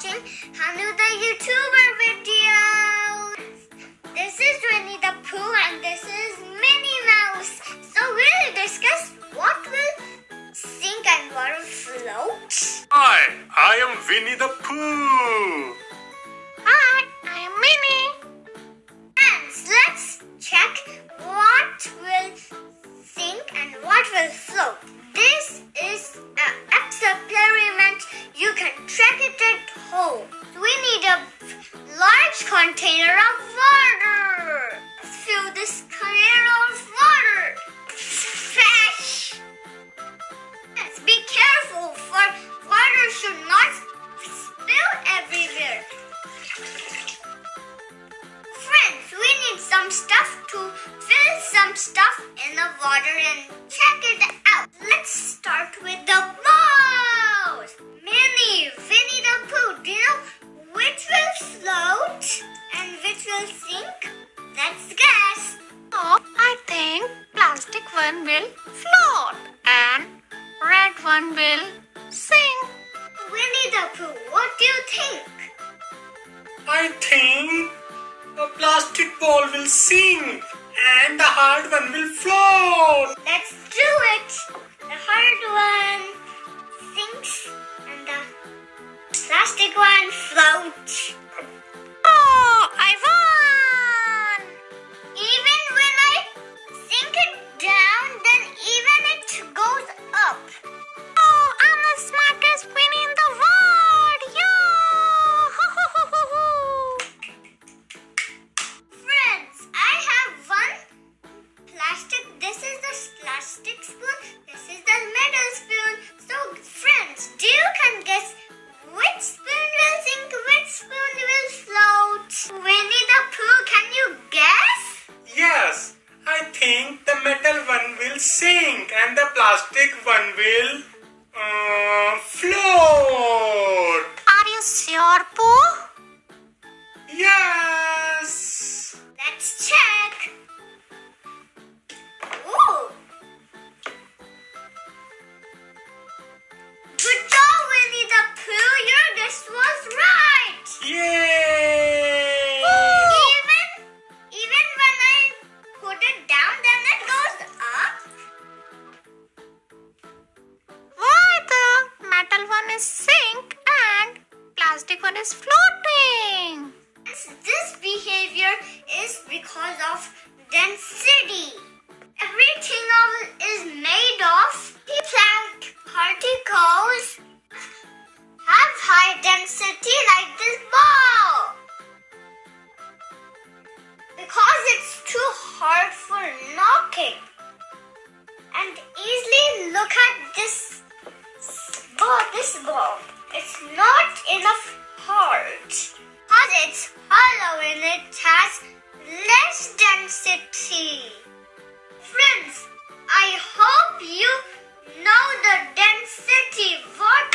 watching another YouTuber video. This is Winnie the Pooh and this is Minnie Mouse. So we'll discuss what will sink and what will float. Hi, I am Winnie the Pooh. Hi, I am Minnie. Friends, let's check what will sink and what will float. This is an experiment. You can track it at home. We need a large container of water. Fill this container of water. Fresh. Let's be careful, for water should not spill everywhere. Friends, we need some stuff to fill some stuff in the water and check it out. Let's start with the balls. Minnie, Winnie the Pooh, do you know which will float and which will sink? Let's guess. Oh, I think plastic one will float and red one will sink. Winnie the Pooh, what do you think? I think the plastic ball will sink and the hard one will float. Let's do it. The hard one sinks and the plastic one floats. Oh, I won! Even when I sink it down, then even it goes up. Oh, I'm the smartest Winnie in the world! Friends, I have one plastic. This is the plastic spoon. This is the metal spoon. So, friends, do you can guess which spoon will sink, which spoon will float? Winnie the Pooh, can you guess? Yes, I think the metal one will sink and the plastic one will float. Are you sure, Pooh? Yes. Let's check. Ooh. Good job, Winnie the Pooh. Your guess was right. Yay! Even when I put it down, then it goes up. Why the metal one is sink and plastic one is floating? This behavior is because of density. Everything is made of plant particles have high density like this ball. Because it's too hard for knocking. And easily look at this ball. It's not enough hard. Because it's hollow and it has less density. Friends, I hope you know the density. What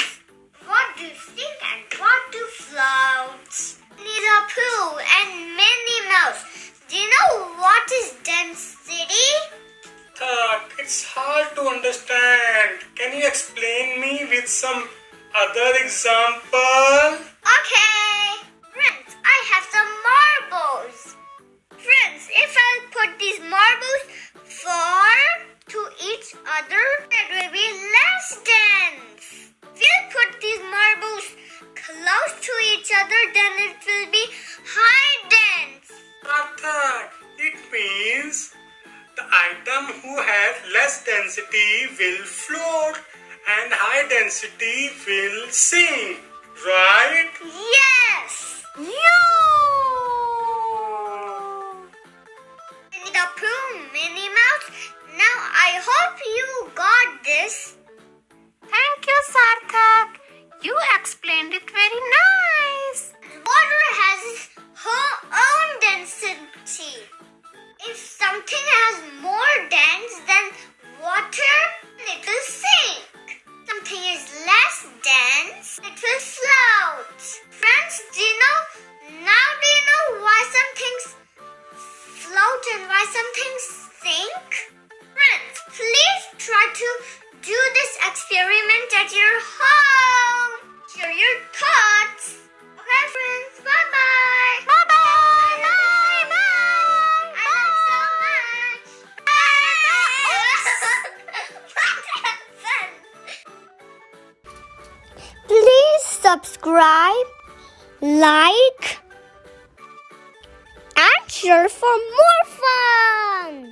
do you think and what to float? Winnie the Pooh and Minnie Mouse. Do you know what is density? It's hard to understand. Can you explain me with some other example? Okay. Friends, I have some marbles. Friends, if I put these marbles far to each other, it will be less dense. If you put these marbles close to each other, then it will be high dense. Sarthak, it means the item who has less density will float and high density will sink, right? Yes. Winnie the Pooh, Minnie Mouse. Now I hope you got this. Thank you, Sarthak. You explained it very nice. Water has its own density. If something has more dense than water, it will sink. Something is less dense, it will float. Friends, do you know why some things float and why some things sink? Friends, please try to do this experiment at your home. Share your thoughts. subscribe, like, and share for more fun.